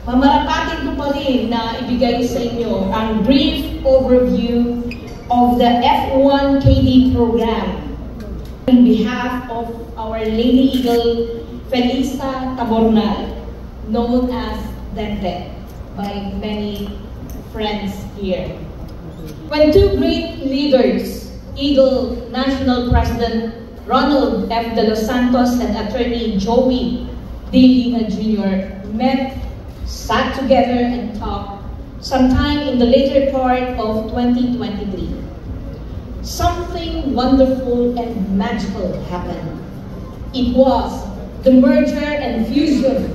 Mamarapatin ko pa rin na ibigay sa inyo ang brief overview of the F1KD program on behalf of our Lady Eagle Felisa Tabornal, known as Dente by many friends here. When two great leaders, Eagle National President Ronald F. De Los Santos and Attorney Joey D. Lina Jr. met, sat together and talked sometime in the later part of 2023. Something wonderful and magical happened. It was the merger and fusion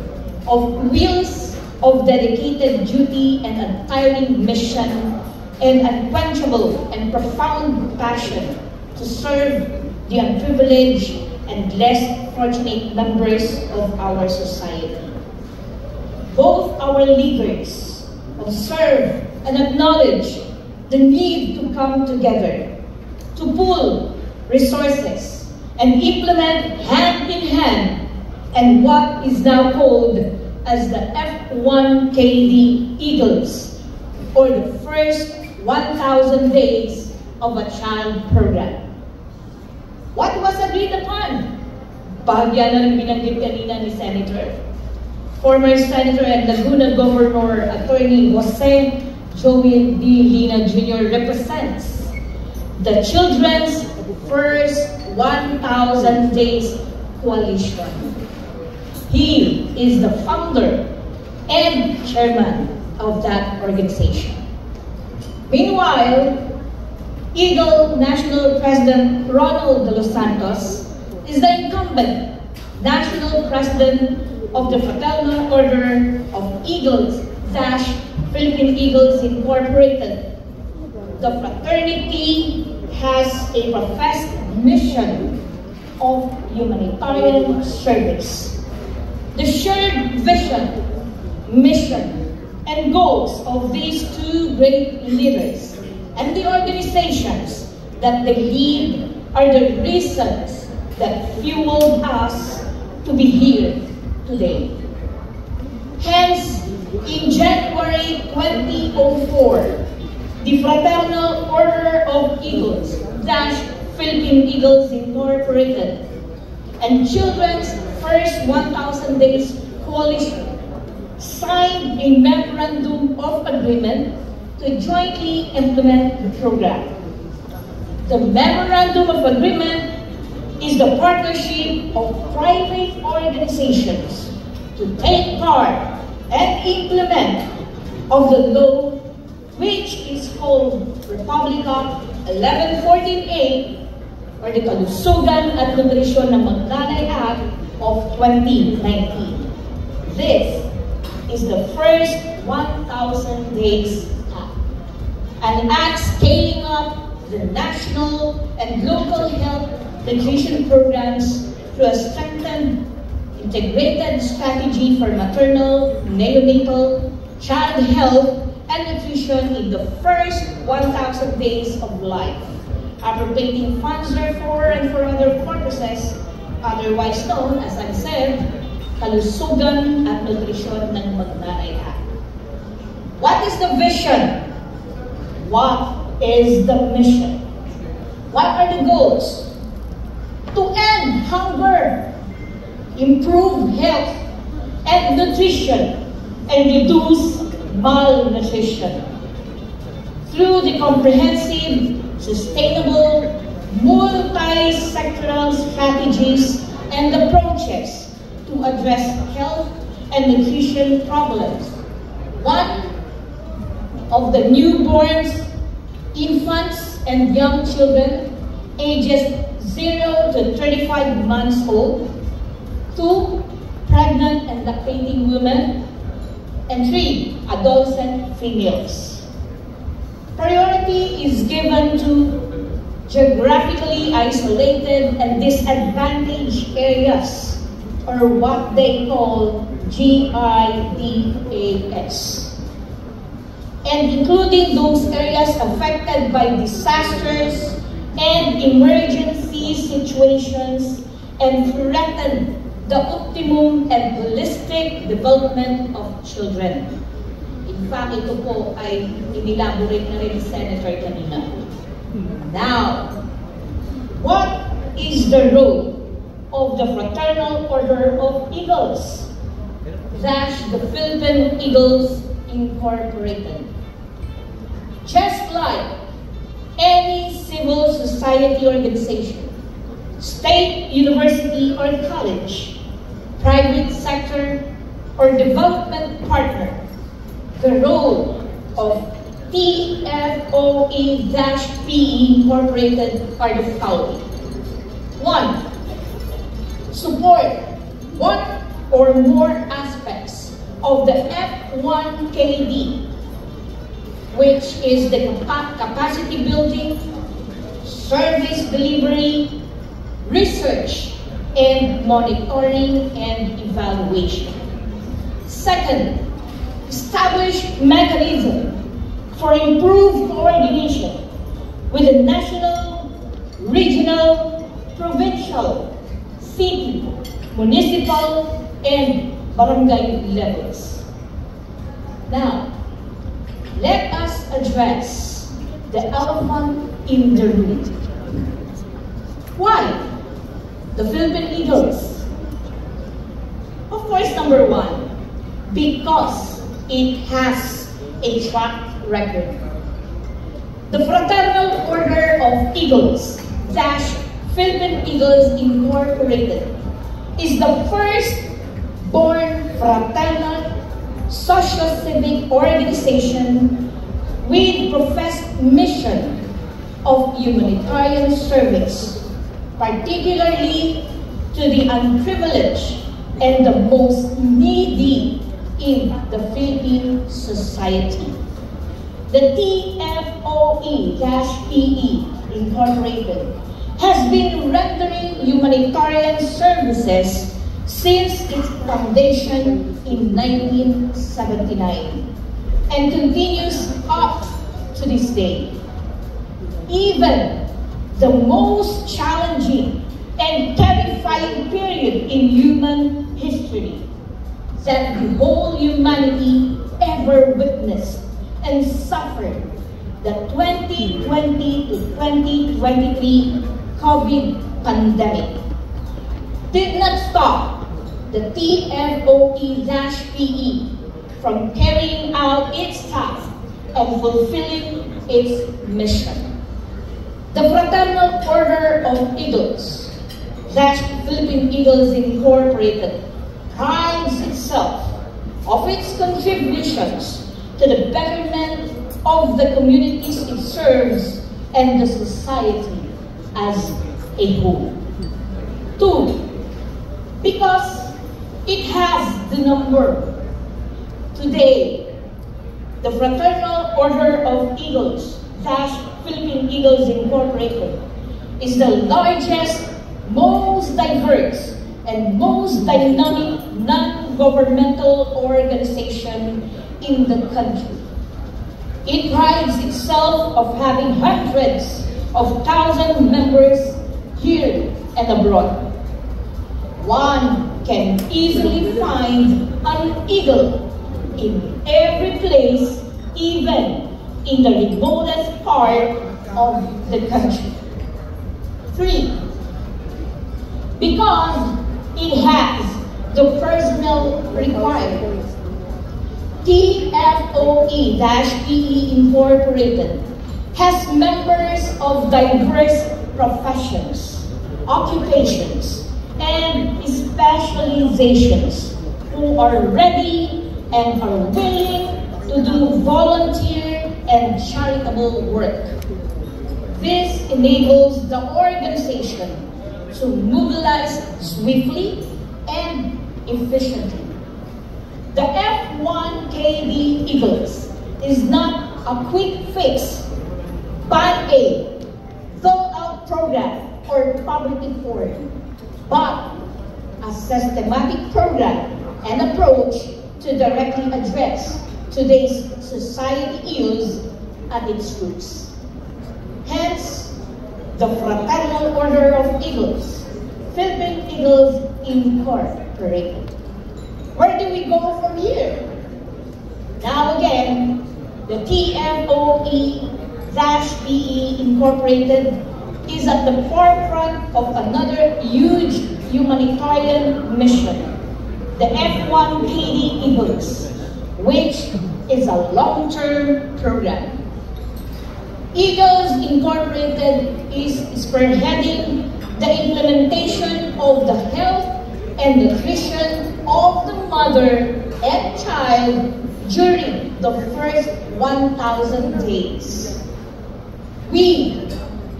of wheels of dedicated duty and untiring mission and unquenchable and profound passion to serve the unprivileged and less fortunate members of our society. Both our leaders observe and acknowledge the need to come together, to pool resources, and implement hand in hand and what is now called as the F1KD Eagles, or the first 1,000 days of a child program. What was agreed upon? Bahagya na rin binanggit kanina ni Senator. Former Senator and Laguna Governor Attorney Jose Joey D. Lina Jr. represents the Children's First 1,000 Days Coalition. He is the founder and chairman of that organization. Meanwhile, Eagle National President Ronald De Los Santos is the incumbent National President of the Fraternal Order of Eagles-Philippine Eagles Incorporated. The fraternity has a professed mission of humanitarian service. The shared vision, mission, and goals of these two great leaders and the organizations that they lead are the reasons that fueled us to be here today. Hence, in January 2004, the Fraternal Order of Eagles-Philippine Eagles Incorporated and Children's First 1,000 Days Coalition signed a memorandum of agreement to jointly implement the program. The memorandum of agreement is the partnership of private organizations to take part and implement of the law, which is called Republica 1114A, or the Kalusugan at Nutrisyon ng Magdanay Act of 2019. This is the first 1,000 Days Act, an act scaling up the national and local health nutrition programs through a strengthened, integrated strategy for maternal, neonatal, child health, and nutrition in the first 1,000 days of life, appropriating funds therefore and for other purposes, otherwise known, as I said, Kalusugan at Nutrisyon ng Magdanay Act. What is the vision? What is the mission? What are the goals? To end hunger, improve health and nutrition, and reduce malnutrition through the comprehensive, sustainable, multi-sectoral strategies and approaches to address health and nutrition problems. One of the newborns, infants, and young children ages 0 to 35 months old. 2, pregnant and lactating women. And 3, adolescent females. Priority is given to geographically isolated and disadvantaged areas, or what they call GIDAS, and including those areas affected by disasters and emergency situations and threaten the optimum and holistic development of children. In fact, ito po ay inelaborate na rin ni Senator kanina. Now, what is the role of the Fraternal Order of Eagles, the Philippine Eagles Incorporated? Just like any civil society organization, state, university, or college, private sector, or development partner, the role of TFOE-PE Incorporated are the following. 1. Support one or more aspects of the F1KD, which is the capacity building, service delivery, research, and monitoring and evaluation. Second, establish mechanism for improved coordination with the national, regional, provincial, city, municipal, and barangay levels. Now, let us address the elephant in the room. Why the Philippine Eagles? Of course, number one, because it has a track record. The Fraternal Order of Eagles - Philippine Eagles Incorporated is the first born fraternal socio-civic organization with professed mission of humanitarian service, particularly to the unprivileged and the most needy in the Philippine society. The TFOE-PE Incorporated has been rendering humanitarian services since its foundation in 1979 and continues up to this day. Even the most challenging and terrifying period in human history that the whole humanity ever witnessed and suffered, the 2020 to 2023 COVID pandemic, did not stop the TFOE-PE from carrying out its task and fulfilling its mission. The Fraternal Order of Eagles - Philippine Eagles Incorporated prides itself of its contributions to the betterment of the communities it serves and the society as a whole. 2. Because it has the number. Today, the Fraternal Order of Eagles - Philippine Eagles Incorporated is the largest, most diverse, and most dynamic non-governmental organization in the country. It prides itself of having hundreds of thousands members here and abroad. One can easily find an eagle in every place, even in the remotest part of the country. 3. Because it has the personnel required. TFOE-PE Incorporated has members of diverse professions, occupations, and specializations who are ready and are willing to do volunteer and charitable work. This enables the organization to mobilize swiftly and efficiently. The F1KD Eagles is not a quick fix, Band-Aid, thought-out program, or public forum, but a systematic program and approach to directly address today's society ills at its roots. Hence, the Fraternal Order of Eagles - Philippine Eagles Incorporated. Where do we go from here? TFOE-BE Incorporated is at the forefront of another huge humanitarian mission, the F1KD Eagles, which is a long-term program. Eagles Incorporated is spearheading the implementation of the health and nutrition of the mother and child during the first 1,000 days. We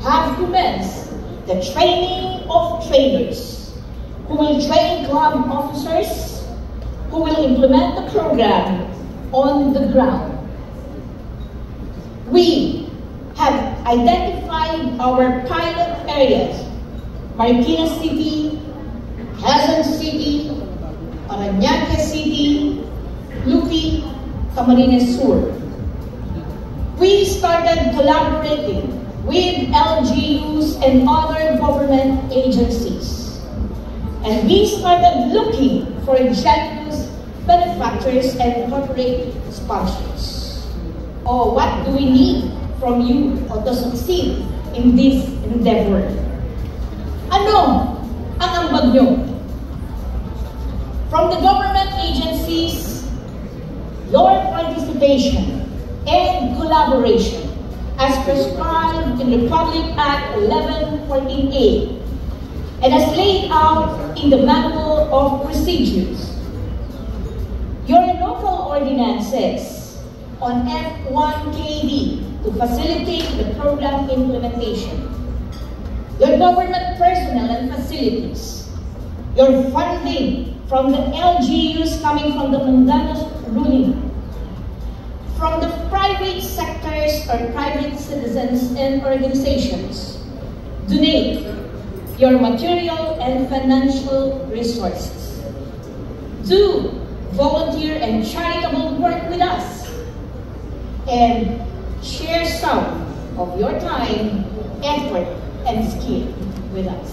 have commenced the training of trainers who will train club officers who will implement the program on the ground. We have identified our pilot areas: Marikina City, Quezon City, Parañaque City, Lupi, Camarines Sur. We started collaborating with LGUs and other government agencies. And we started looking for generous benefactors and corporate sponsors. Oh, what do we need from you to succeed in this endeavor? Ano ang ambag nyo? From the government agencies, your participation and collaboration as prescribed in Republic Act 1114A and as laid out in the Manual of Procedures. Your local ordinances on F1KD to facilitate the program implementation. Your government personnel and facilities. Your funding from the LGUs coming from the Mandanos ruling. From the private sectors or private citizens and organizations. Donate your material and financial resources. Do volunteer and charitable work with us. And share some of your time, effort, and skill with us.